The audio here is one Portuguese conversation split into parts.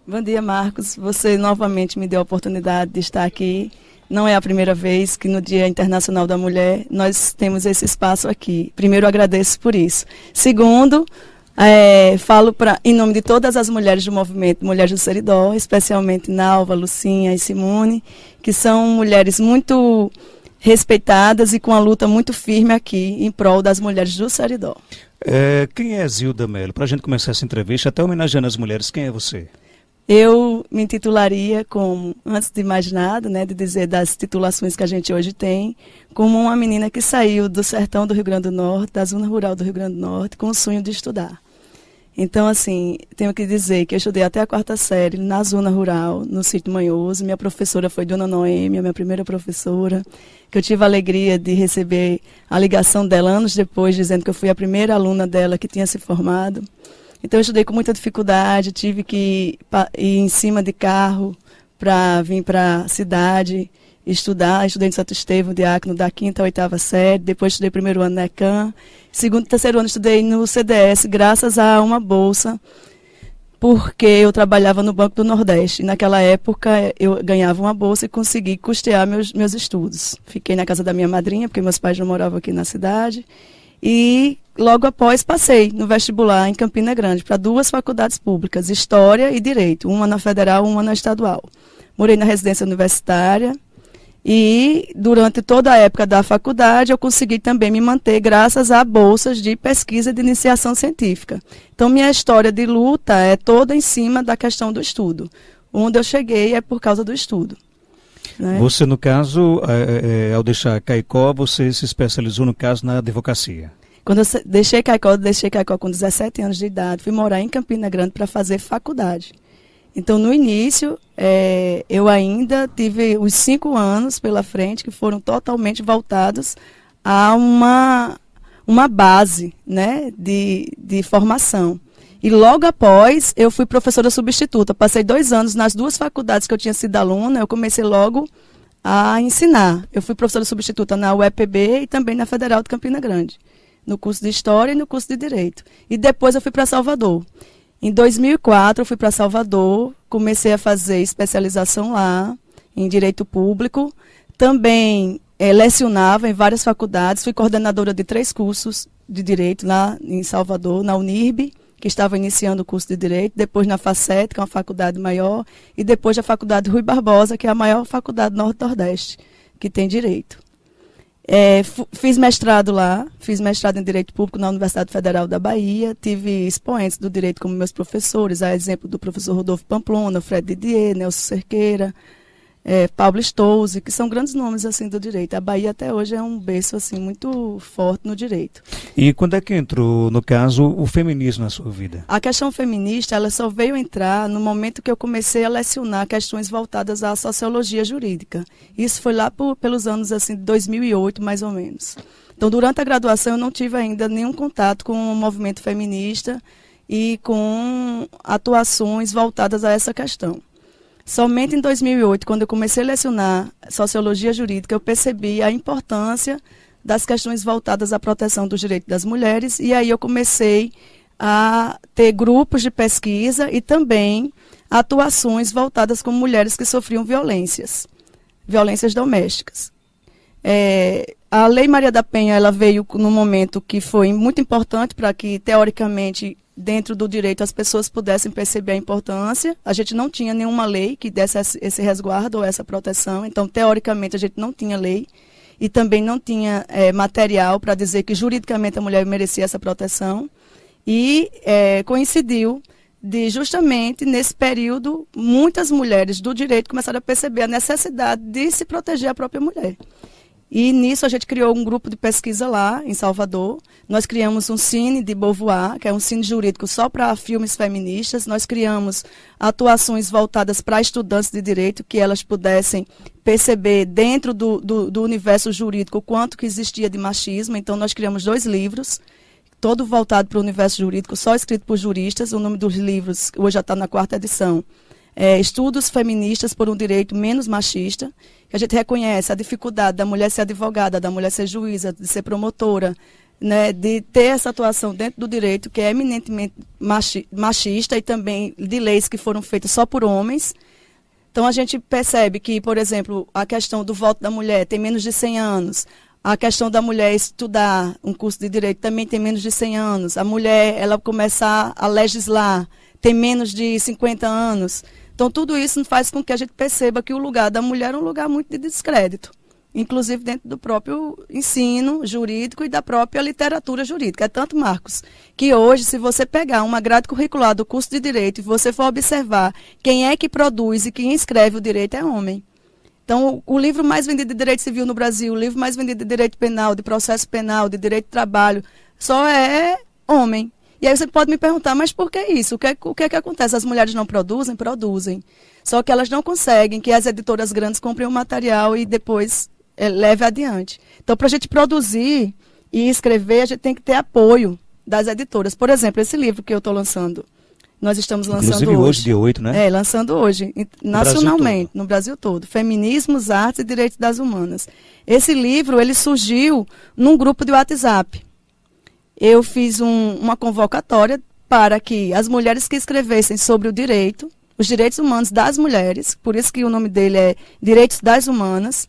Bom dia, Marcos. Você novamente me deu a oportunidade de estar aqui. Não é a primeira vez que no Dia Internacional da Mulher nós temos esse espaço aqui. Primeiro, agradeço por isso. Segundo, falo em nome de todas as mulheres do movimento Mulheres do Seridó, especialmente Nalva, Lucinha e Simone, que são mulheres muito respeitadas e com a luta muito firme aqui em prol das mulheres do Seridó. Quem é Zilda Mello? Para a gente começar essa entrevista, até homenageando as mulheres, quem é você? Eu me intitularia como, antes de mais nada, né, de dizer das titulações que a gente hoje tem, como uma menina que saiu do sertão do Rio Grande do Norte, da zona rural do Rio Grande do Norte, com o sonho de estudar. Então, assim, tenho que dizer que eu estudei até a 4ª série na zona rural, no Sítio Manhoso. Minha professora foi Dona Noêmia, minha primeira professora, que eu tive a alegria de receber a ligação dela anos depois, dizendo que eu fui a primeira aluna dela que tinha se formado. Então, eu estudei com muita dificuldade, tive que ir em cima de carro para vir para a cidade estudar. Estudei em Santo Estevão, diácono, da 5ª à 8ª série, depois estudei primeiro ano na ECAM. Segundo e terceiro ano estudei no CDS, graças a uma bolsa, porque eu trabalhava no Banco do Nordeste. E naquela época eu ganhava uma bolsa e consegui custear meus estudos. Fiquei na casa da minha madrinha, porque meus pais não moravam aqui na cidade. E logo após passei no vestibular em Campina Grande para 2 faculdades públicas, História e Direito, uma na Federal, uma na Estadual. Morei na residência universitária. E durante toda a época da faculdade eu consegui também me manter graças a bolsas de pesquisa e de iniciação científica. Então minha história de luta é toda em cima da questão do estudo. Onde eu cheguei é por causa do estudo. Né? Você, no caso, ao deixar Caicó, você se especializou, no caso, na advocacia. Quando eu deixei Caicó com 17 anos de idade, fui morar em Campina Grande para fazer faculdade. Então, no início, eu ainda tive os 5 anos pela frente que foram totalmente voltados a uma base, né, de formação. E logo após, eu fui professora substituta. Passei 2 anos nas 2 faculdades que eu tinha sido aluna, eu comecei logo a ensinar. Eu fui professora substituta na UEPB e também na Federal de Campina Grande, no curso de História e no curso de Direito. E depois eu fui para Salvador. Em 2004, eu fui para Salvador, comecei a fazer especialização lá, em Direito Público. Também lecionava em várias faculdades, fui coordenadora de 3 cursos de Direito lá em Salvador, na Unirb, que estava iniciando o curso de Direito, depois na FACET, que é uma faculdade maior, e depois na Faculdade Rui Barbosa, que é a maior faculdade do Norte-Nordeste, que tem Direito. Fiz mestrado lá, fiz mestrado em Direito Público na Universidade Federal da Bahia, tive expoentes do direito como meus professores, a exemplo do professor Rodolfo Pamplona, Fred Didier, Nelson Cerqueira, Pablo Stolze, que são grandes nomes assim do direito. A Bahia até hoje é um berço assim, muito forte no direito. E quando é que entrou, no caso, o feminismo na sua vida? A questão feminista ela só veio entrar no momento que eu comecei a lecionar questões voltadas à sociologia jurídica. Isso foi lá pelos anos assim, de 2008, mais ou menos. Então, durante a graduação, eu não tive ainda nenhum contato com o movimento feminista e com atuações voltadas a essa questão. Somente em 2008, quando eu comecei a lecionar Sociologia Jurídica, eu percebi a importância das questões voltadas à proteção dos direitos das mulheres, e aí eu comecei a ter grupos de pesquisa e também atuações voltadas com mulheres que sofriam violências domésticas. A Lei Maria da Penha ela veio num momento que foi muito importante para que, teoricamente, dentro do direito as pessoas pudessem perceber a importância. A gente não tinha nenhuma lei que desse esse resguardo ou essa proteção, então, teoricamente, a gente não tinha lei e também não tinha material para dizer que juridicamente a mulher merecia essa proteção. E coincidiu de, justamente nesse período, muitas mulheres do direito começaram a perceber a necessidade de se proteger a própria mulher. E nisso a gente criou um grupo de pesquisa lá em Salvador. Nós criamos um cine de Beauvoir, que é um cine jurídico só para filmes feministas. Nós criamos atuações voltadas para estudantes de direito, que elas pudessem perceber dentro do universo jurídico o quanto que existia de machismo. Então nós criamos 2 livros, todo voltado para o universo jurídico, só escrito por juristas. O nome dos livros hoje já está na 4ª edição. Estudos feministas por um direito menos machista, que a gente reconhece a dificuldade da mulher ser advogada, da mulher ser juíza, de ser promotora, né, de ter essa atuação dentro do direito, que é eminentemente machista, e também de leis que foram feitas só por homens. Então, a gente percebe que, por exemplo, a questão do voto da mulher tem menos de 100 anos. A questão da mulher estudar um curso de direito também tem menos de 100 anos. A mulher, ela começar a legislar, tem menos de 50 anos. Então, tudo isso faz com que a gente perceba que o lugar da mulher é um lugar muito de descrédito, inclusive dentro do próprio ensino jurídico e da própria literatura jurídica. É tanto, Marcos, que hoje, se você pegar uma grade curricular do curso de Direito e você for observar quem é que produz e quem escreve o direito é homem. Então, o livro mais vendido de Direito Civil no Brasil, o livro mais vendido de Direito Penal, de Processo Penal, de Direito de Trabalho, só é homem. E aí você pode me perguntar, mas por que isso? O que é que acontece? As mulheres não produzem? Produzem. Só que elas não conseguem que as editoras grandes comprem o material e depois leve adiante. Então, para a gente produzir e escrever, a gente tem que ter apoio das editoras. Por exemplo, esse livro que eu estou lançando, nós estamos lançando inclusive hoje, dia 8, né? Lançando hoje, nacionalmente, no Brasil todo. Feminismos, Artes e Direitos das Humanas. Esse livro, ele surgiu num grupo de WhatsApp. Eu fiz uma convocatória para que as mulheres que escrevessem sobre o direito, os direitos humanos das mulheres, por isso que o nome dele é Direitos das Humanas,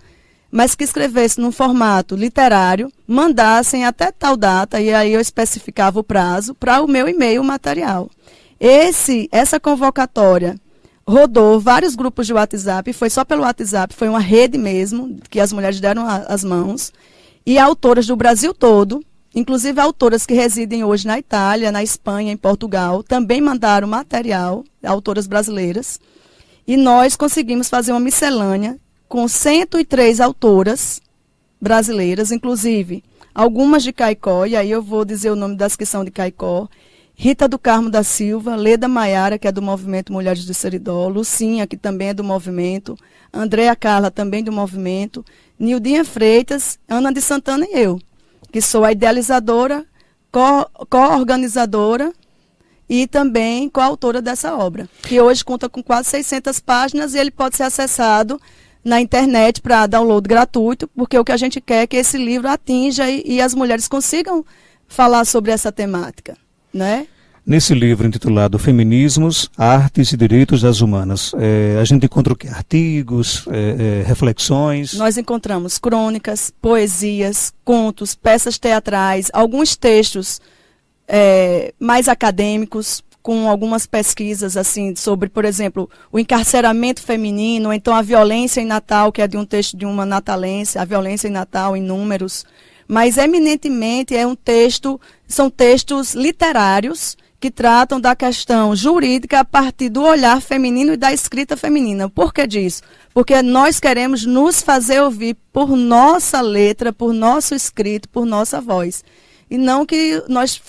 mas que escrevessem num formato literário, mandassem até tal data, e aí eu especificava o prazo, para o meu e-mail material. Essa convocatória rodou vários grupos de WhatsApp, foi só pelo WhatsApp, foi uma rede mesmo, que as mulheres deram as mãos, e autoras do Brasil todo, inclusive autoras que residem hoje na Itália, na Espanha, em Portugal, também mandaram material, autoras brasileiras, e nós conseguimos fazer uma miscelânea com 103 autoras brasileiras, inclusive algumas de Caicó, e aí eu vou dizer o nome das que são de Caicó: Rita do Carmo da Silva, Leda Maiara, que é do movimento Mulheres de Seridó, Lucinha, que também é do movimento, Andréa Carla, também do movimento, Nildinha Freitas, Ana de Santana e eu, que sou a idealizadora, co-organizadora e também coautora dessa obra, que hoje conta com quase 600 páginas e ele pode ser acessado na internet para download gratuito, porque o que a gente quer é que esse livro atinja e as mulheres consigam falar sobre essa temática, né? Nesse livro intitulado Feminismos, Artes e Direitos das Humanas, a gente encontra o quê? Artigos, reflexões? Nós encontramos crônicas, poesias, contos, peças teatrais, alguns textos mais acadêmicos, com algumas pesquisas assim sobre, por exemplo, o encarceramento feminino, ou então a violência em Natal, que é de um texto de uma natalense, a violência em Natal em números, mas eminentemente são textos literários que tratam da questão jurídica a partir do olhar feminino e da escrita feminina. Por que disso? Porque nós queremos nos fazer ouvir por nossa letra, por nosso escrito, por nossa voz. E não que nós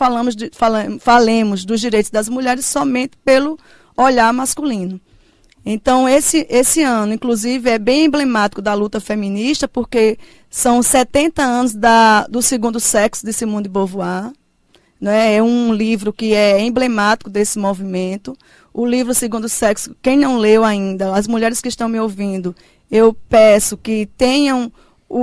falemos dos direitos das mulheres somente pelo olhar masculino. Então, esse ano, inclusive, é bem emblemático da luta feminista, porque são 70 anos do Segundo Sexo, de Simone de Beauvoir. Né? É um livro que é emblemático desse movimento. O livro Segundo Sexo, quem não leu ainda, as mulheres que estão me ouvindo, eu peço que tenham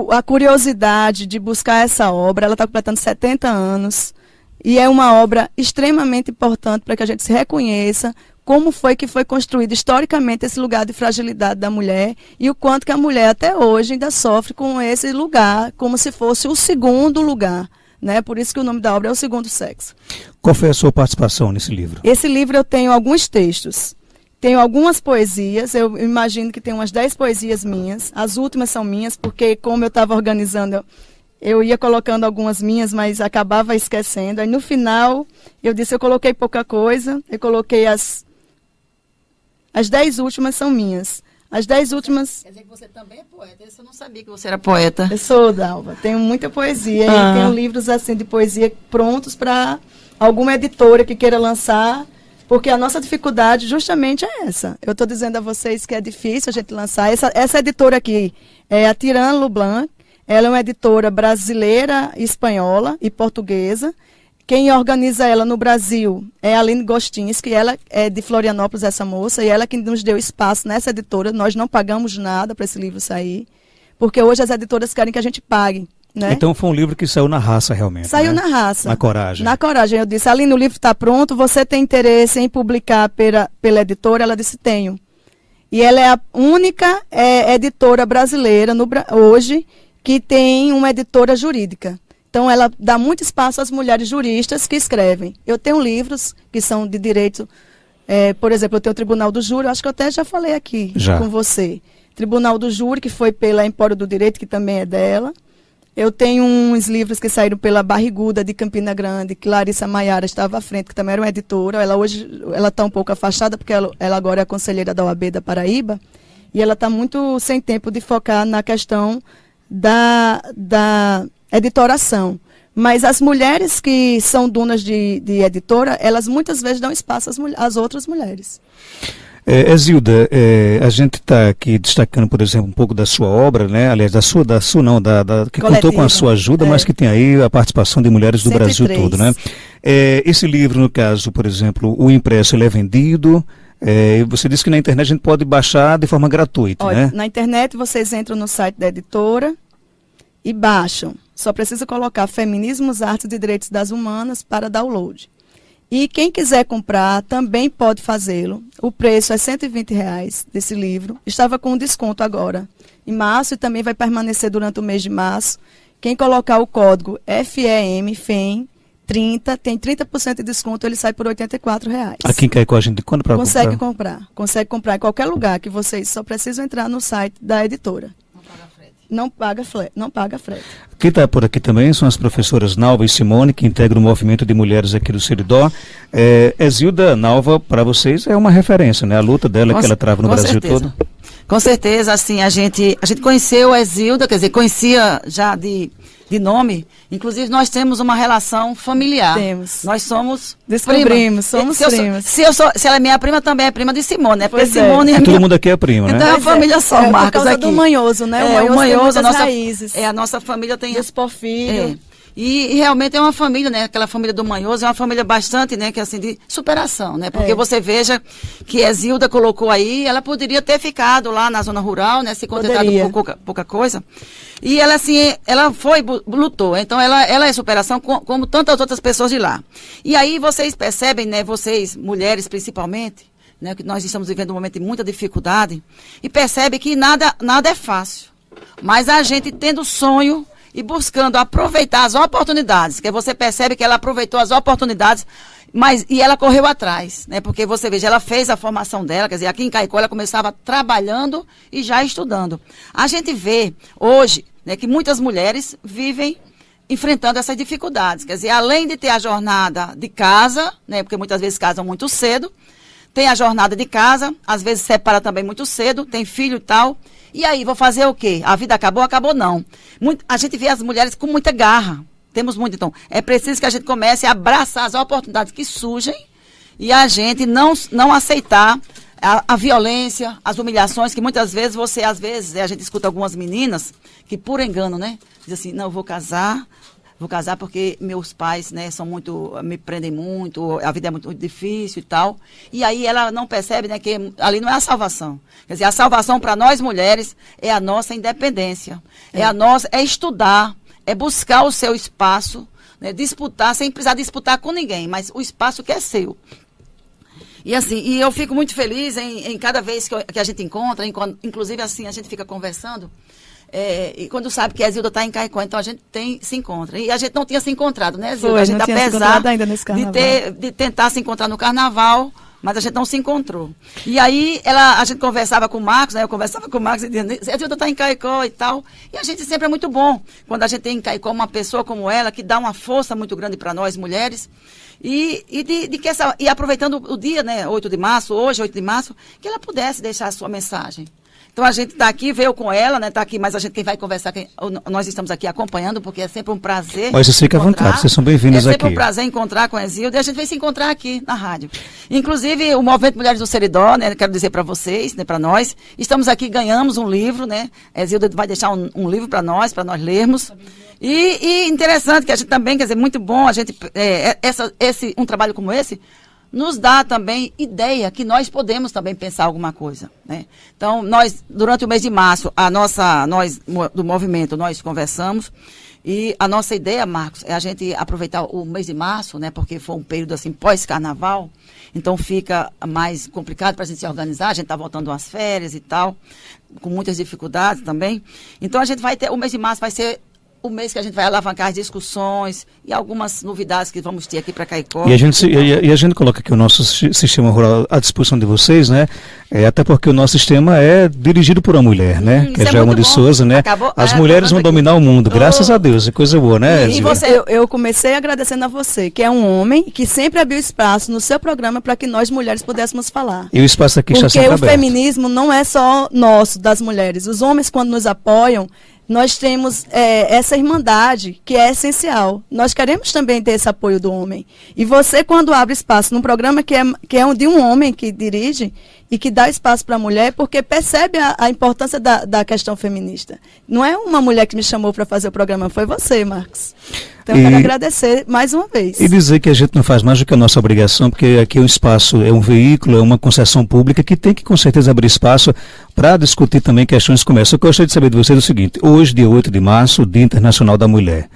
a curiosidade de buscar essa obra. Ela está completando 70 anos e é uma obra extremamente importante para que a gente se reconheça como foi que foi construído historicamente esse lugar de fragilidade da mulher e o quanto que a mulher até hoje ainda sofre com esse lugar, como se fosse o segundo lugar. Né? Por isso que o nome da obra é O Segundo Sexo. Qual foi a sua participação nesse livro? Esse livro eu tenho alguns textos. Tenho algumas poesias, eu imagino que tem umas 10 poesias minhas. As últimas são minhas, porque como eu estava organizando, eu ia colocando algumas minhas, mas acabava esquecendo. Aí no final, eu disse, eu coloquei pouca coisa, eu coloquei as 10 últimas são minhas. As 10 últimas... Quer dizer que você também é poeta, eu não sabia que você era poeta. Eu sou, Dalva, tenho muita poesia, e tenho livros assim de poesia prontos para alguma editora que queira lançar. Porque a nossa dificuldade justamente é essa. Eu estou dizendo a vocês que é difícil a gente lançar. Essa editora aqui é a Tirane Lublanc. Ela é uma editora brasileira, espanhola e portuguesa. Quem organiza ela no Brasil é a Aline Gostinski. Ela é de Florianópolis, essa moça. E ela que nos deu espaço nessa editora. Nós não pagamos nada para esse livro sair. Porque hoje as editoras querem que a gente pague né? Então foi um livro que saiu na raça realmente. Saiu né? na raça. Na coragem. Na coragem. Eu disse, Aline, o livro está pronto, você tem interesse em publicar pela editora? Ela disse, tenho. E ela é a única editora brasileira hoje que tem uma editora jurídica. Então, ela dá muito espaço às mulheres juristas que escrevem. Eu tenho livros que são de direito, por exemplo, eu tenho o Tribunal do Júri, acho que eu até já falei aqui com você. Tribunal do Júri, que foi pela Empório do Direito, que também é dela. Eu tenho uns livros que saíram pela Barriguda de Campina Grande, que Larissa Maiara estava à frente, que também era uma editora. Ela hoje está um pouco afastada, porque ela agora é a conselheira da OAB da Paraíba, e ela está muito sem tempo de focar na questão da editoração. Mas as mulheres que são donas de editora, elas muitas vezes dão espaço às outras mulheres. Zilda, a gente está aqui destacando, por exemplo, um pouco da sua obra, né? Aliás, que Coletiva, contou com a sua ajuda, mas que tem aí a participação de mulheres do 103. Brasil todo, né? Esse livro, no caso, por exemplo, o impresso, ele é vendido. Você disse que na internet a gente pode baixar de forma gratuita, Olha, né? Na internet vocês entram no site da editora e baixam. Só precisa colocar Feminismos, Artes e Direitos das Humanas para download. E quem quiser comprar também pode fazê-lo. O preço é R$120 desse livro. Estava com um desconto agora, em março, e também vai permanecer durante o mês de março. Quem colocar o código FEM 30, tem 30% de desconto, ele sai por R$84. Aqui em Caicó a gente quando para comprar? Consegue comprar em qualquer lugar, que vocês só precisam entrar no site da editora. Não paga frete. Quem está por aqui também são as professoras Nalva e Simone, que integram o movimento de mulheres aqui do Seridó. Zilda, Nalva, para vocês é uma referência, né? A luta dela que ela trava no Brasil todo. Com certeza, assim, a gente conheceu a Zilda, quer dizer, conhecia já de nome. Inclusive, nós temos uma relação familiar. Temos. Nós somos Descobrimos, somos primas. Se ela é minha prima, também é prima de Simone, né? Porque Pois é. Simone é Todo minha... mundo aqui é primo, né? Então é a família só, Marcos, por causa aqui. do Manhoso, né? O Manhoso, tem muitas raízes. A nossa família tem... Dos Porfírio. E realmente é uma família, né? Aquela família do Manhoso é uma família bastante, né? Que assim, de superação, né? Porque você veja que a Zilda colocou aí, ela poderia ter ficado lá na zona rural, né? Se contentado com pouca coisa. E ela, assim, ela lutou. Então, ela é superação como tantas outras pessoas de lá. E aí vocês percebem, né? Vocês, mulheres principalmente, né? Que nós estamos vivendo um momento de muita dificuldade. E percebe que nada é fácil. Mas a gente tendo sonho e buscando aproveitar as oportunidades, que você percebe que ela aproveitou as oportunidades, e ela correu atrás, né? Porque você veja, ela fez a formação dela, quer dizer, aqui em Caicó ela começava trabalhando e já estudando. A gente vê hoje, né, que muitas mulheres vivem enfrentando essas dificuldades, quer dizer, além de ter a jornada de casa, né? Porque muitas vezes casam muito cedo, tem a jornada de casa, às vezes separa também muito cedo, tem filho e tal. E aí, vou fazer o quê? A vida acabou? Acabou não. A gente vê as mulheres com muita garra. Temos muito, então. É preciso que a gente comece a abraçar as oportunidades que surgem e a gente não aceitar a violência, as humilhações, que muitas vezes a gente escuta algumas meninas que, por engano, né? Diz assim, não, eu vou casar porque meus pais, né, me prendem muito, a vida é muito difícil e tal. E aí ela não percebe, né, que ali não é a salvação. Quer dizer, a salvação para nós mulheres é a nossa independência. É estudar, é buscar o seu espaço, né, disputar, sem precisar disputar com ninguém, mas o espaço que é seu. E assim, eu fico muito feliz em cada vez que a gente encontra, inclusive assim, a gente fica conversando. E quando sabe que a Zilda está em Caicó, então a gente se encontra. E a gente não tinha se encontrado, né, Zilda? A gente, apesar ainda nesse carnaval, de tentar se encontrar no carnaval, mas a gente não se encontrou. E aí a gente conversava com o Marcos, né? Eu conversava com o Marcos e dizia, a Zilda está em Caicó e tal. E a gente sempre é muito bom quando a gente tem em Caicó uma pessoa como ela, que dá uma força muito grande para nós, mulheres. E aproveitando o dia, né, 8 de março, hoje, 8 de março, que ela pudesse deixar a sua mensagem. Então a gente está aqui, veio com ela, né? Está aqui, mas quem vai conversar, nós estamos aqui acompanhando, porque é sempre um prazer. Mas você fica à vontade, vocês são bem-vindos aqui. É sempre um prazer encontrar com a Zilda e a gente veio se encontrar aqui na rádio. Inclusive, o Movimento Mulheres do Seridó, né? Quero dizer para vocês, né? Para nós, estamos aqui, ganhamos um livro, né? A Zilda vai deixar um livro para nós lermos. E interessante que a gente também, quer dizer, muito bom a gente, um trabalho como esse, nos dá também ideia que nós podemos também pensar alguma coisa, né? Então, durante o mês de março, nós do movimento, nós conversamos E a nossa ideia, Marcos, é a gente aproveitar o mês de março, né, porque foi um período assim pós-carnaval, então fica mais complicado para a gente se organizar, a gente está voltando às férias e tal, com muitas dificuldades também. Então a gente vai ter, o mês de março vai ser o mês que a gente vai alavancar as discussões e algumas novidades que vamos ter aqui para Caicó. E a gente coloca aqui o nosso sistema rural à disposição de vocês, né? Até porque o nosso sistema é dirigido por uma mulher, né? Que é Gelma de Souza, né? As mulheres vão dominar o mundo, graças a Deus. É coisa boa, né? E você, eu comecei agradecendo a você, que é um homem que sempre abriu espaço no seu programa para que nós mulheres pudéssemos falar. E o espaço aqui está sempre aberto. Porque o feminismo não é só nosso, das mulheres. Os homens, quando nos apoiam, nós temos essa irmandade que é essencial. Nós queremos também ter esse apoio do homem. E você, quando abre espaço num programa que é de um homem que dirige e que dá espaço para a mulher, porque percebe a importância da questão feminista. Não é uma mulher que me chamou para fazer o programa, foi você, Marcos. Então, eu quero agradecer mais uma vez. E dizer que a gente não faz mais do que a nossa obrigação, porque aqui é um espaço, é um veículo, é uma concessão pública que tem que, com certeza, abrir espaço para discutir também questões como essa. Eu gostaria de saber de vocês o seguinte: hoje, dia 8 de março, o Dia Internacional da Mulher.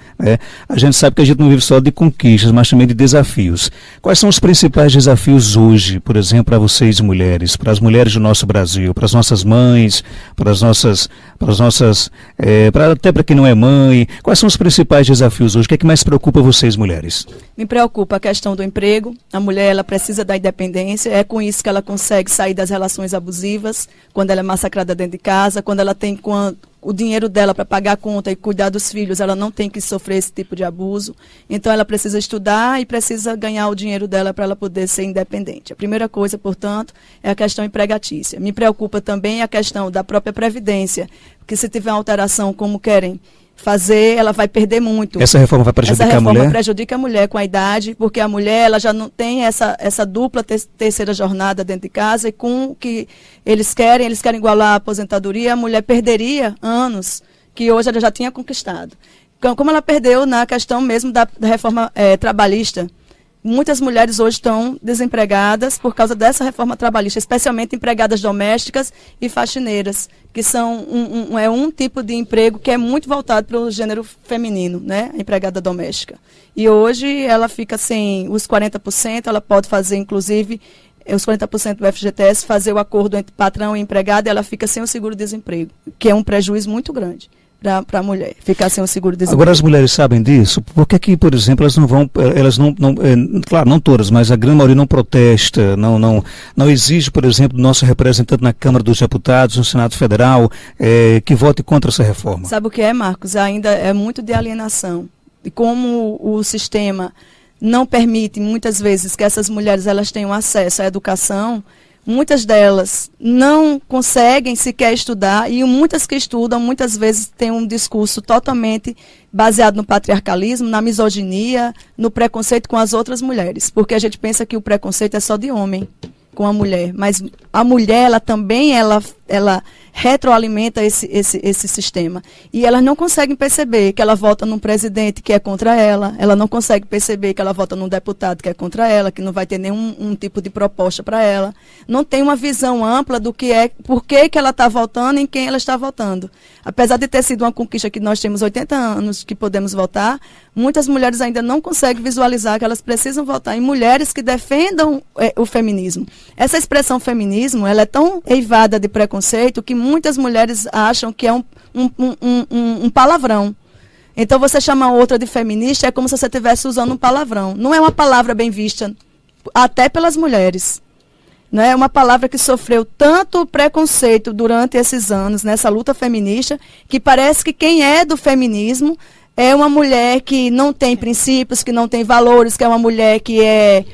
A gente sabe que a gente não vive só de conquistas, mas também de desafios. Quais são os principais desafios hoje, por exemplo, para vocês mulheres, para as mulheres do nosso Brasil, para as nossas mães, até para quem não é mãe? Quais são os principais desafios hoje? O que é que mais preocupa vocês, mulheres? Me preocupa a questão do emprego. A mulher, ela precisa da independência. É com isso que ela consegue sair das relações abusivas, quando ela é massacrada dentro de casa, quando ela tem o dinheiro dela para pagar a conta e cuidar dos filhos, ela não tem que sofrer esse tipo de abuso. Então, ela precisa estudar e precisa ganhar o dinheiro dela para ela poder ser independente. A primeira coisa, portanto, é a questão empregatícia. Me preocupa também a questão da própria previdência, porque se tiver uma alteração como querem fazer, ela vai perder muito. Essa reforma vai prejudicar a mulher? Essa reforma prejudica a mulher com a idade, porque a mulher ela já não tem essa dupla terceira jornada dentro de casa, e com o que eles querem igualar a aposentadoria, a mulher perderia anos que hoje ela já tinha conquistado. Como ela perdeu na questão mesmo da reforma trabalhista. Muitas mulheres hoje estão desempregadas por causa dessa reforma trabalhista, especialmente empregadas domésticas e faxineiras, que são um tipo de emprego que é muito voltado para o gênero feminino, né? A empregada doméstica. E hoje ela fica sem os 40%, ela pode fazer, inclusive, os 40% do FGTS, fazer o acordo entre patrão e empregada, e ela fica sem o seguro-desemprego, que é um prejuízo muito grande para a mulher, ficar sem o seguro-desemprego. Agora, as mulheres sabem disso? Por que que, por exemplo, claro, não todas, mas a grande maioria não protesta, não exige, por exemplo, do nosso representante na Câmara dos Deputados, no Senado Federal, que vote contra essa reforma? Sabe o que é, Marcos? Ainda é muito de alienação. E como o sistema não permite, muitas vezes, que essas mulheres elas tenham acesso à educação, muitas delas não conseguem sequer estudar, e muitas que estudam, muitas vezes têm um discurso totalmente baseado no patriarcalismo, na misoginia, no preconceito com as outras mulheres, porque a gente pensa que o preconceito é só de homem com a mulher, mas a mulher, ela também, ela retroalimenta esse sistema. E elas não conseguem perceber que ela vota num presidente que é contra ela, ela não consegue perceber que ela vota num deputado que é contra ela, que não vai ter nenhum tipo de proposta para ela. Não tem uma visão ampla do que é, por que ela está votando e em quem ela está votando. Apesar de ter sido uma conquista que nós temos 80 anos que podemos votar, muitas mulheres ainda não conseguem visualizar que elas precisam votar em mulheres que defendam o feminismo. Essa expressão feminismo, ela é tão eivada de preconceito que muitas mulheres acham que é um palavrão. Então, você chama outra de feminista, é como se você estivesse usando um palavrão. Não é uma palavra bem vista, até pelas mulheres. Não é uma palavra que sofreu tanto preconceito durante esses anos, nessa luta feminista, que parece que quem é do feminismo é uma mulher que não tem princípios, que não tem valores, que é uma mulher que é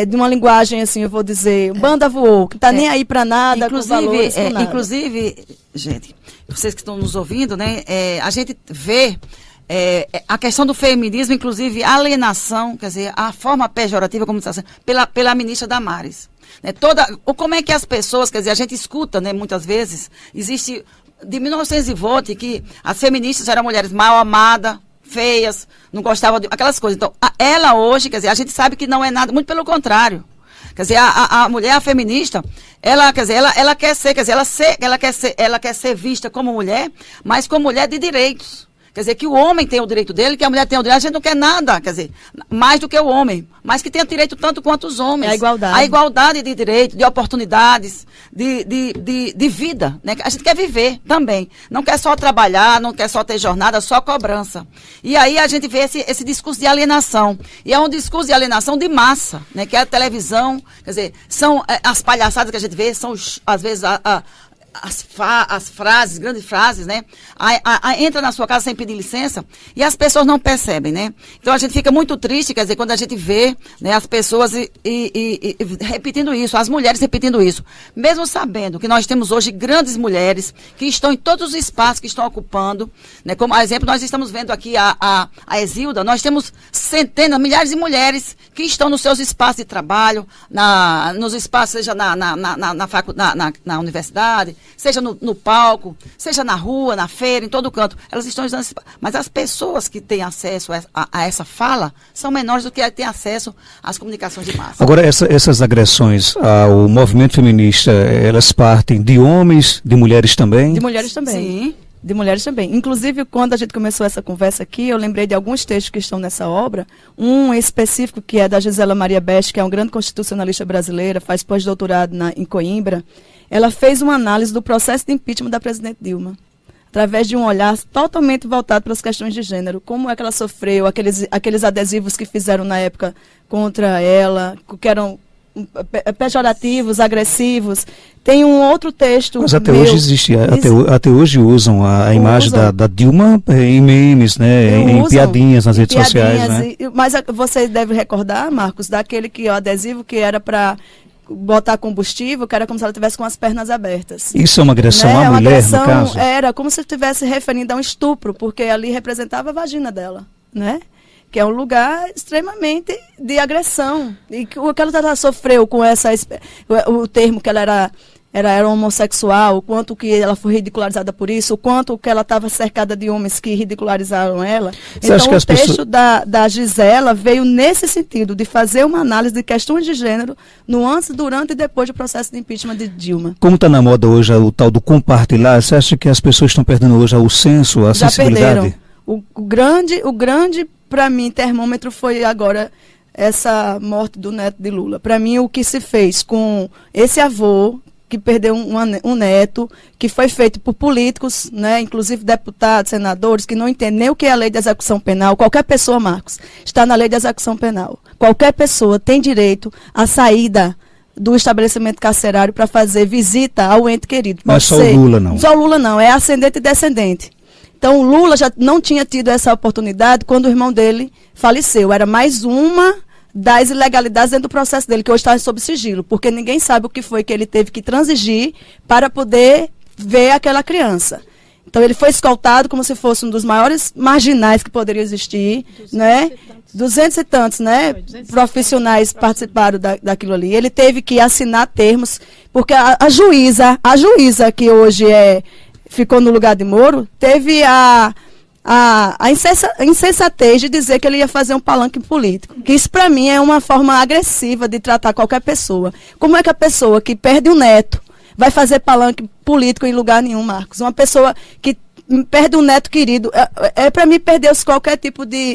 de uma linguagem, assim, eu vou dizer, banda voou, que está nem aí para nada, inclusive, com valores, com nada. Inclusive, gente, vocês que estão nos ouvindo, né, a gente vê a questão do feminismo, inclusive alienação, quer dizer, a forma pejorativa, como está sendo, pela ministra Damares. Né, como é que as pessoas, quer dizer, a gente escuta, né, muitas vezes, existe, de 1920, que as feministas eram mulheres mal amadas, feias, não gostavam de aquelas coisas. Então, ela hoje, quer dizer, a gente sabe que não é nada, muito pelo contrário. Quer dizer, a mulher, a feminista, ela quer ser, quer dizer, ela quer ser vista como mulher, mas como mulher de direitos. Quer dizer, que o homem tem o direito dele, que a mulher tem o direito. A gente não quer nada, quer dizer, mais do que o homem, mas que tenha direito tanto quanto os homens. É a igualdade. A igualdade de direito, de oportunidades, de vida, né? A gente quer viver também. Não quer só trabalhar, não quer só ter jornada, só cobrança. E aí a gente vê esse discurso de alienação. E é um discurso de alienação de massa, né? Que é a televisão, quer dizer, são as palhaçadas que a gente vê, são às vezes as frases, grandes frases, né? Entra na sua casa sem pedir licença e as pessoas não percebem, né? Então a gente fica muito triste, quer dizer, quando a gente vê, né, as pessoas repetindo isso, as mulheres repetindo isso, mesmo sabendo que nós temos hoje grandes mulheres que estão em todos os espaços que estão ocupando, né? Como exemplo, nós estamos vendo aqui a Exilda, nós temos centenas, milhares de mulheres que estão nos seus espaços de trabalho, nos espaços, seja na universidade, seja no palco, seja na rua, na feira, em todo canto. Elas estão usando esse... Mas as pessoas que têm acesso a essa fala são menores do que têm acesso às comunicações de massa. Agora, essas agressões ao movimento feminista, elas partem de homens, de mulheres também? De mulheres também. Sim. De mulheres também. Inclusive, quando a gente começou essa conversa aqui, eu lembrei de alguns textos que estão nessa obra. Um específico que é da Gisela Maria Best, que é uma grande constitucionalista brasileira, faz pós-doutorado em Coimbra. Ela fez uma análise do processo de impeachment da presidente Dilma, através de um olhar totalmente voltado para as questões de gênero. Como é que ela sofreu, aqueles adesivos que fizeram na época contra ela, que eram pejorativos, agressivos. Tem um outro texto. Mas até hoje existe, até hoje usam a imagem da Dilma em memes, né? Em piadinhas nas redes sociais. Né? Mas você deve recordar, Marcos, daquele o adesivo que era para botar combustível, que era como se ela tivesse com as pernas abertas. Isso é uma agressão à mulher, no caso? Era como se estivesse referindo a um estupro, porque ali representava a vagina dela, né? Que é um lugar extremamente de agressão. E o que ela sofreu com o termo que ela era homossexual, o quanto que ela foi ridicularizada por isso, o quanto que ela estava cercada de homens que ridicularizaram ela. Você então o texto da Gisela veio nesse sentido, de fazer uma análise de questões de gênero no antes, durante e depois do processo de impeachment de Dilma. Como está na moda hoje o tal do compartilhar, você acha que as pessoas estão perdendo hoje o senso, a sensibilidade? Perderam. O grande para mim, termômetro foi agora essa morte do neto de Lula. Para mim, o que se fez com esse avô, que perdeu um neto, que foi feito por políticos, né, inclusive deputados, senadores, que não entendem nem o que é a lei de execução penal. Qualquer pessoa, Marcos, está na lei de execução penal. Qualquer pessoa tem direito à saída do estabelecimento carcerário para fazer visita ao ente querido. Não é só o Lula, não. Só o Lula, não. É ascendente e descendente. Então, o Lula já não tinha tido essa oportunidade quando o irmão dele faleceu. Era mais uma das ilegalidades dentro do processo dele, que hoje está sob sigilo, porque ninguém sabe o que foi que ele teve que transigir para poder ver aquela criança. Então, ele foi escoltado como se fosse um dos maiores marginais que poderia existir, 200 e tantos, né? Profissionais participaram daquilo ali. Ele teve que assinar termos, porque a juíza que hoje ficou no lugar de Moro, teve a insensatez de dizer que ele ia fazer um palanque político. Que isso, para mim, é uma forma agressiva de tratar qualquer pessoa. Como é que a pessoa que perde um neto vai fazer palanque político em lugar nenhum, Marcos? Uma pessoa que perde um neto querido, para mim, perdeu-se qualquer tipo de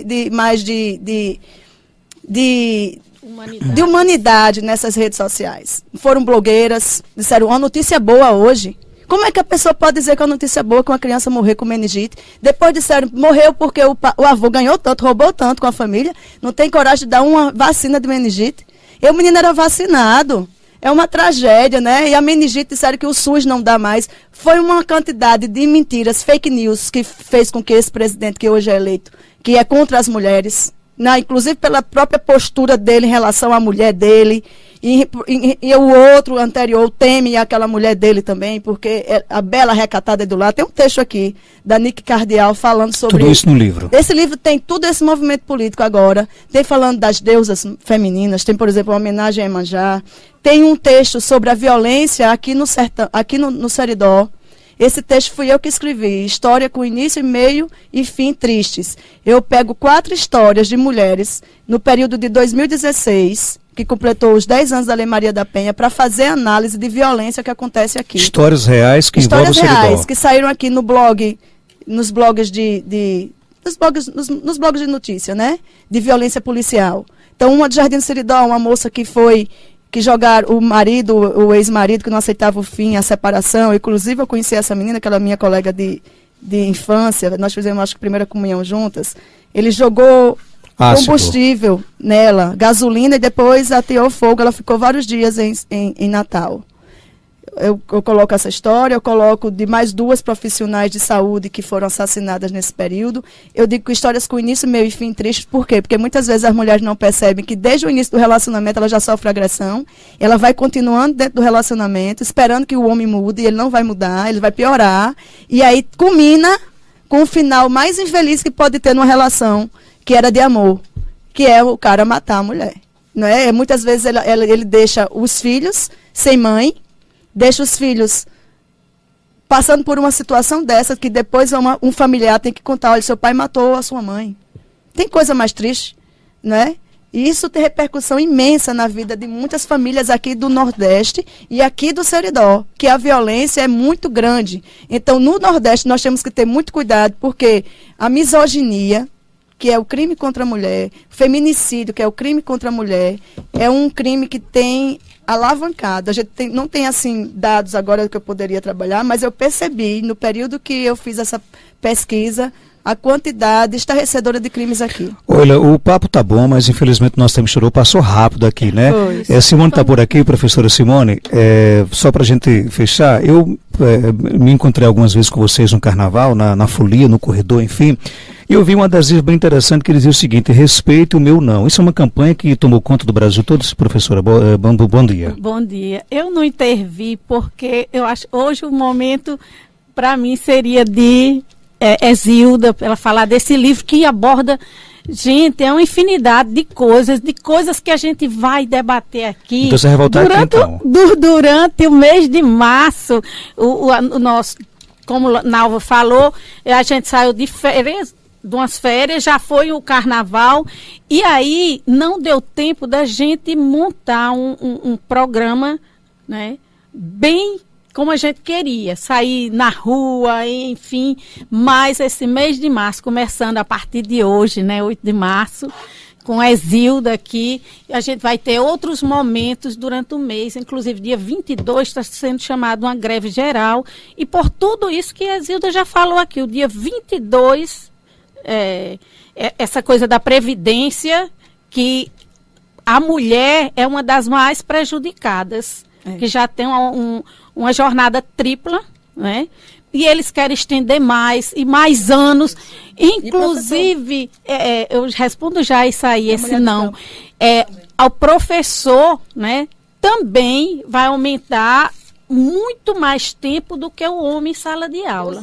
humanidade nessas redes sociais. Foram blogueiras, disseram uma notícia boa hoje. Como é que a pessoa pode dizer que é uma notícia boa que uma criança morrer com meningite? Depois disseram, morreu porque o avô ganhou tanto, roubou tanto com a família, não tem coragem de dar uma vacina de meningite. E o menino era vacinado. É uma tragédia, né? E a meningite disseram que o SUS não dá mais. Foi uma quantidade de mentiras, fake news, que fez com que esse presidente que hoje é eleito, que é contra as mulheres, inclusive pela própria postura dele em relação à mulher dele, e o outro anterior teme aquela mulher dele também, porque a bela recatada é do lado. Tem um texto aqui da Nick Cardial falando sobre... Tudo isso no livro. Esse livro tem todo esse movimento político agora. Tem falando das deusas femininas, tem, por exemplo, uma homenagem a Iemanjá. Tem um texto sobre a violência aqui no sertão, aqui no Seridó. Esse texto fui eu que escrevi, história com início, meio e fim tristes. Eu pego 4 histórias de mulheres no período de 2016, que completou os 10 anos da Lei Maria da Penha, para fazer análise de violência que acontece aqui. Histórias reais que envolvem o Seridó. Histórias reais, que saíram aqui no blog nos blogs nos blogs de notícia, né? De violência policial. Então, uma de Jardim do Seridó, uma moça que jogaram o ex-marido, que não aceitava o fim, a separação. Inclusive, eu conheci essa menina, aquela minha colega de infância, nós fizemos, acho que, primeira comunhão juntas. Ele jogou combustível nela, gasolina, e depois ateou fogo. Ela ficou vários dias em Natal. Eu coloco essa história, eu coloco de mais 2 profissionais de saúde que foram assassinadas nesse período. Eu digo que histórias com início, meio e fim tristes. Por quê? Porque muitas vezes as mulheres não percebem que desde o início do relacionamento ela já sofre agressão, ela vai continuando dentro do relacionamento, esperando que o homem mude, e ele não vai mudar, ele vai piorar, e aí culmina com o final mais infeliz que pode ter numa relação, que era de amor, que é o cara matar a mulher. Não é? Muitas vezes ele deixa os filhos sem mãe, deixa os filhos passando por uma situação dessa, que depois um familiar tem que contar, olha, seu pai matou a sua mãe. Tem coisa mais triste, né? E isso tem repercussão imensa na vida de muitas famílias aqui do Nordeste e aqui do Seridó, que a violência é muito grande. Então, no Nordeste, nós temos que ter muito cuidado, porque a misoginia, que é o crime contra a mulher, feminicídio, que é o crime contra a mulher, é um crime que tem alavancado. A gente não tem, assim, dados agora que eu poderia trabalhar, mas eu percebi, no período que eu fiz essa pesquisa, a quantidade estarrecedora de crimes aqui. Olha, o papo tá bom, mas infelizmente nosso tempo estourou, passou rápido aqui, né? Simone está por aqui, professora Simone, só para a gente fechar, eu me encontrei algumas vezes com vocês no carnaval, na folia, no corredor, enfim, e eu vi um adesivo bem interessante que dizia o seguinte: respeite o meu não. Isso é uma campanha que tomou conta do Brasil todo. Professora, bom dia. Bom dia. Eu não intervi porque eu acho hoje o momento para mim seria de Zilda, ela falar desse livro que aborda, gente, é uma infinidade de coisas que a gente vai debater aqui. Então você vai voltar aqui, então. Durante o mês de março, o nosso, como Nalva falou, a gente saiu de umas férias, já foi o carnaval, e aí não deu tempo da gente montar um programa, né, bem como a gente queria, sair na rua, enfim, mas esse mês de março, começando a partir de hoje, né, 8 de março, com a Zilda aqui, a gente vai ter outros momentos durante o mês, inclusive dia 22 está sendo chamado uma greve geral, e por tudo isso que a Zilda já falou aqui, o dia 22, essa coisa da previdência, que a mulher é uma das mais prejudicadas, que já tem uma jornada tripla, né? E eles querem estender mais e mais anos. Inclusive, eu respondo já isso aí, esse não. Ao professor, né, também vai aumentar muito mais tempo do que o homem em sala de aula.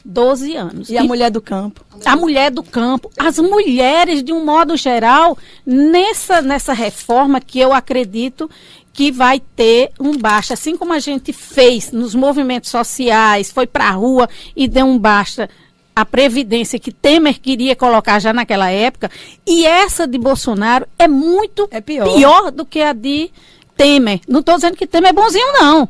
12 anos. E a mulher do campo? A mulher do campo. As mulheres, de um modo geral, nessa reforma que eu acredito que vai ter um basta. Assim como a gente fez nos movimentos sociais, foi para a rua e deu um basta a Previdência que Temer queria colocar já naquela época, e essa de Bolsonaro é muito pior do que a de Temer. Não estou dizendo que Temer é bonzinho, não.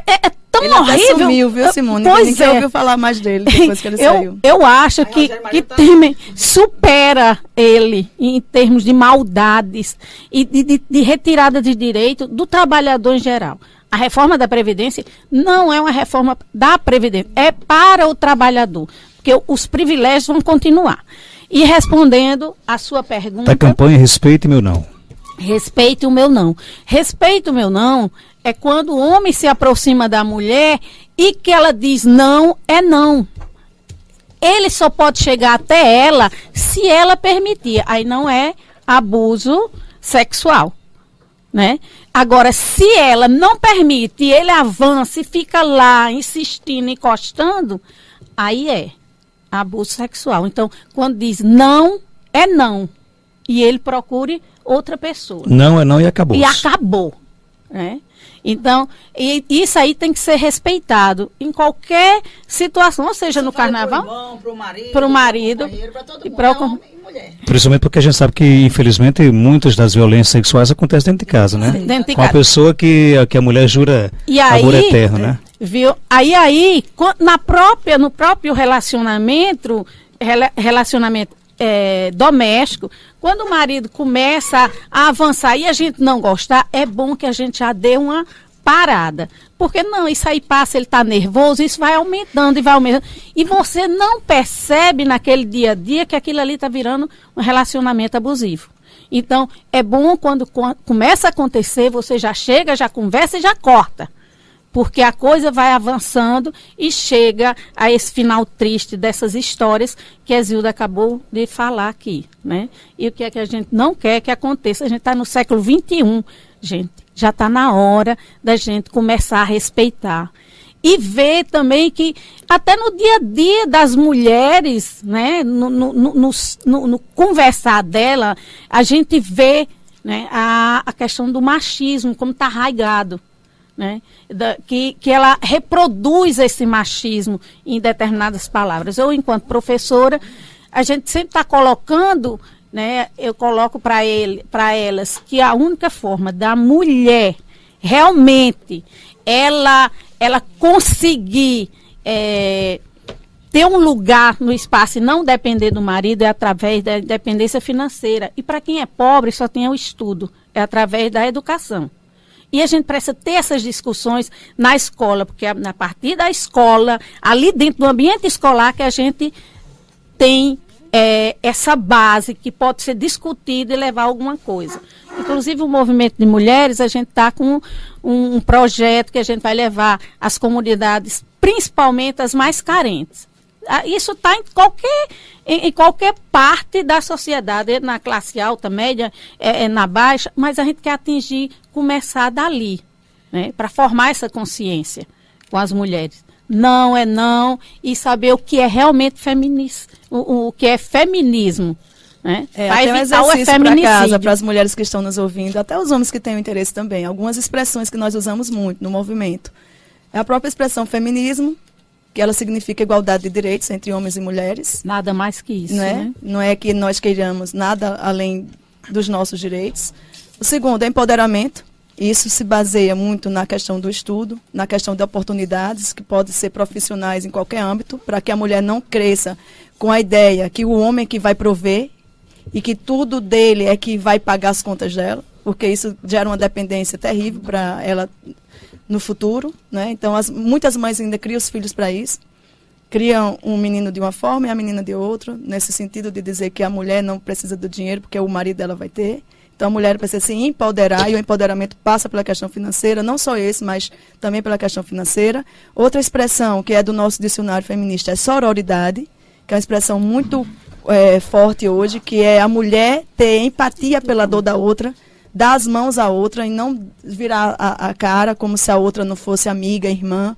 É tão ele horrível. Ele sumiu, viu, Simone? Ninguém ouviu falar mais dele depois que ele saiu. Eu acho que Temer supera ele em termos de maldades e de retirada de direito do trabalhador em geral. A reforma da Previdência não é uma reforma da Previdência, é para o trabalhador, porque os privilégios vão continuar. E respondendo a sua pergunta... A campanha Respeite Meu Não. Respeite o meu não. Respeite o meu não é quando o homem se aproxima da mulher e que ela diz não, é não. Ele só pode chegar até ela se ela permitir. Aí não é abuso sexual, né? Agora, se ela não permite e ele avança e fica lá insistindo, encostando, aí é abuso sexual. Então, quando diz não, é não. E ele procure outra pessoa. Não é não e acabou. E acabou, né? Então, isso aí tem que ser respeitado em qualquer situação, ou seja, no carnaval, para o marido, para todo mundo, homem e mulher. Principalmente porque a gente sabe que, infelizmente, muitas das violências sexuais acontecem dentro de casa, né? Dentro de com casa. a pessoa que a mulher jura amor eterno, né? Viu? No próprio relacionamento doméstico, quando o marido começa a avançar e a gente não gostar, é bom que a gente já dê uma parada. Porque não, isso aí passa, ele está nervoso, isso vai aumentando e vai aumentando. E você não percebe naquele dia a dia que aquilo ali está virando um relacionamento abusivo. Então, é bom quando começa a acontecer, você já chega, já conversa e já corta. Porque a coisa vai avançando e chega a esse final triste dessas histórias que a Zilda acabou de falar aqui, né? E o que é que a gente não quer que aconteça? A gente está no século XXI, gente. Já está na hora da gente começar a respeitar. E ver também que até no dia a dia das mulheres, né, no conversar dela, a gente vê, né, a questão do machismo, como está arraigado. Né, que ela reproduz esse machismo em determinadas palavras. Eu, enquanto professora, a gente sempre está colocando, né, eu coloco para elas que a única forma da mulher realmente ela conseguir ter um lugar no espaço e não depender do marido é através da independência financeira. E para quem é pobre só tem o estudo, é através da educação. E a gente precisa ter essas discussões na escola, porque é a partir da escola, ali dentro do ambiente escolar, que a gente tem essa base que pode ser discutida e levar a alguma coisa. Inclusive, o movimento de mulheres, a gente está com um projeto que a gente vai levar às comunidades, principalmente as mais carentes. Isso está em qualquer parte da sociedade, na classe alta, média, na baixa, mas a gente quer começar dali, né, para formar essa consciência com as mulheres. Não é não, e saber o que é realmente feminista, o que é feminismo. Né? Para evitar o feminicídio. Para as mulheres que estão nos ouvindo, até os homens que têm interesse também, algumas expressões que nós usamos muito no movimento. É a própria expressão feminismo, que ela significa igualdade de direitos entre homens e mulheres. Nada mais que isso, né? Não é que nós queiramos nada além dos nossos direitos. O segundo é empoderamento. Isso se baseia muito na questão do estudo, na questão de oportunidades, que podem ser profissionais em qualquer âmbito, para que a mulher não cresça com a ideia que o homem que vai prover e que tudo dele é que vai pagar as contas dela, porque isso gera uma dependência terrível para ela no futuro, né? Então, muitas mães ainda criam os filhos para isso. Criam um menino de uma forma e a menina de outra, nesse sentido de dizer que a mulher não precisa do dinheiro porque o marido dela vai ter. Então, a mulher precisa se empoderar e o empoderamento passa pela questão financeira, não só esse, mas também pela questão financeira. Outra expressão que é do nosso dicionário feminista é sororidade, que é uma expressão muito forte hoje, que é a mulher ter empatia pela dor da outra, dar as mãos à outra e não virar a cara como se a outra não fosse amiga, irmã,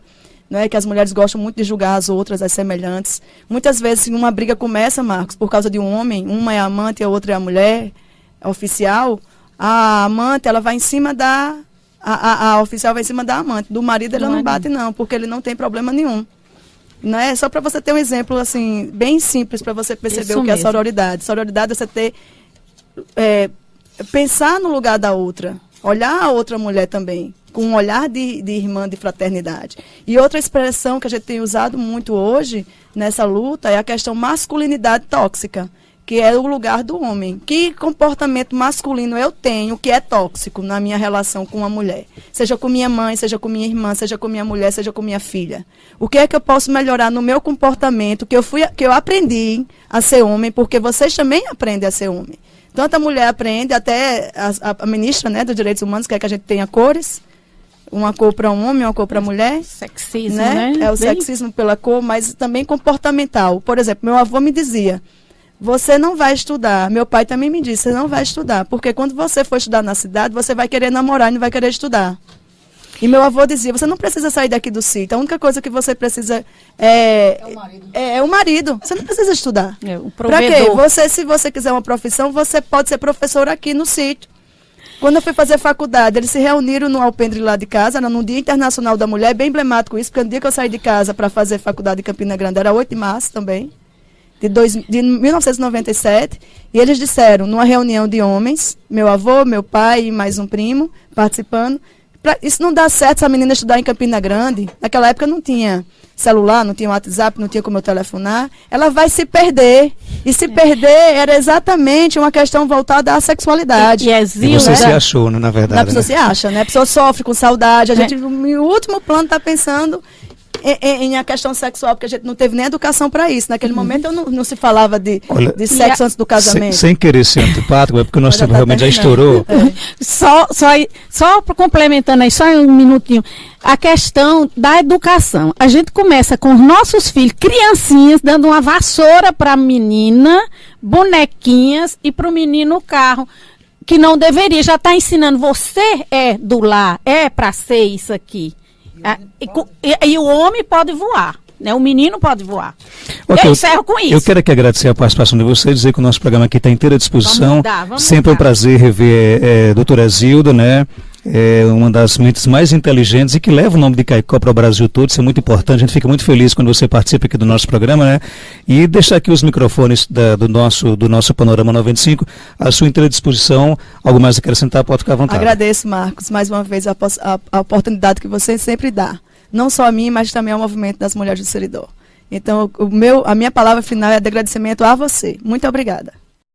né? Que as mulheres gostam muito de julgar as outras, as semelhantes. Muitas vezes, uma briga começa, Marcos, por causa de um homem, uma é a amante e a outra é a mulher oficial, a amante, ela vai em cima a oficial vai em cima da amante, do marido ela não bate não, porque ele não tem problema nenhum. Né? Só para você ter um exemplo assim, bem simples, para você perceber o que é sororidade. Sororidade é você ter... pensar no lugar da outra, olhar a outra mulher também, com um olhar de irmã, de fraternidade. E outra expressão que a gente tem usado muito hoje, nessa luta, é a questão masculinidade tóxica, que é o lugar do homem. Que comportamento masculino eu tenho que é tóxico na minha relação com uma mulher? Seja com minha mãe, seja com minha irmã, seja com minha mulher, seja com minha filha. O que é que eu posso melhorar no meu comportamento, que eu aprendi a ser homem, porque vocês também aprendem a ser homem. Tanto a mulher aprende, até a ministra, né, dos Direitos Humanos quer que a gente tenha cores, uma cor para um homem, uma cor para a mulher. Sexismo, né? É o sexismo pela cor, mas também comportamental. Por exemplo, meu avô me dizia, você não vai estudar. Meu pai também me disse, você não vai estudar, porque quando você for estudar na cidade, você vai querer namorar e não vai querer estudar. E meu avô dizia, você não precisa sair daqui do sítio, a única coisa que você precisa é o marido. Você não precisa estudar. Para quê? Se você quiser uma profissão, você pode ser professor aqui no sítio. Quando eu fui fazer faculdade, eles se reuniram no alpendre lá de casa, no Dia Internacional da Mulher, bem emblemático isso, porque no dia que eu saí de casa para fazer faculdade em Campina Grande, era 8 de março também, de 1997, e eles disseram, numa reunião de homens, meu avô, meu pai e mais um primo participando, isso não dá certo se a menina estudar em Campina Grande. Naquela época não tinha celular, não tinha WhatsApp, não tinha como eu telefonar. Ela vai se perder. E se perder era exatamente uma questão voltada à sexualidade. E você se achou, né, na verdade. A pessoa se acha, né? A pessoa sofre com saudade. A gente, no último plano, está pensando em a questão sexual, porque a gente não teve nem educação para isso. Naquele momento não se falava de sexo antes do casamento. Sem querer ser antipático, é porque o nosso tempo realmente já estourou. Só complementando aí, só um minutinho. A questão da educação. A gente começa com os nossos filhos, criancinhas, dando uma vassoura para a menina, bonequinhas e para o menino o carro. Que não deveria, já está ensinando, você é do lar, é para ser isso aqui. E o homem pode voar, né? O menino pode voar. Okay, eu encerro com isso. Eu quero aqui agradecer a participação de vocês, dizer que o nosso programa aqui está inteira à disposição. Sempre é um prazer rever a doutora Zilda, né? É uma das mentes mais inteligentes e que leva o nome de Caicó para o Brasil todo. Isso é muito importante. A gente fica muito feliz quando você participa aqui do nosso programa, né? E deixar aqui os microfones do nosso Panorama 95 à sua inteira disposição. Algo mais a acrescentar, pode ficar à vontade. Agradeço, Marcos, mais uma vez a oportunidade que você sempre dá. Não só a mim, mas também ao movimento das mulheres do Seridó. Então, a minha palavra final é de agradecimento a você. Muito obrigada.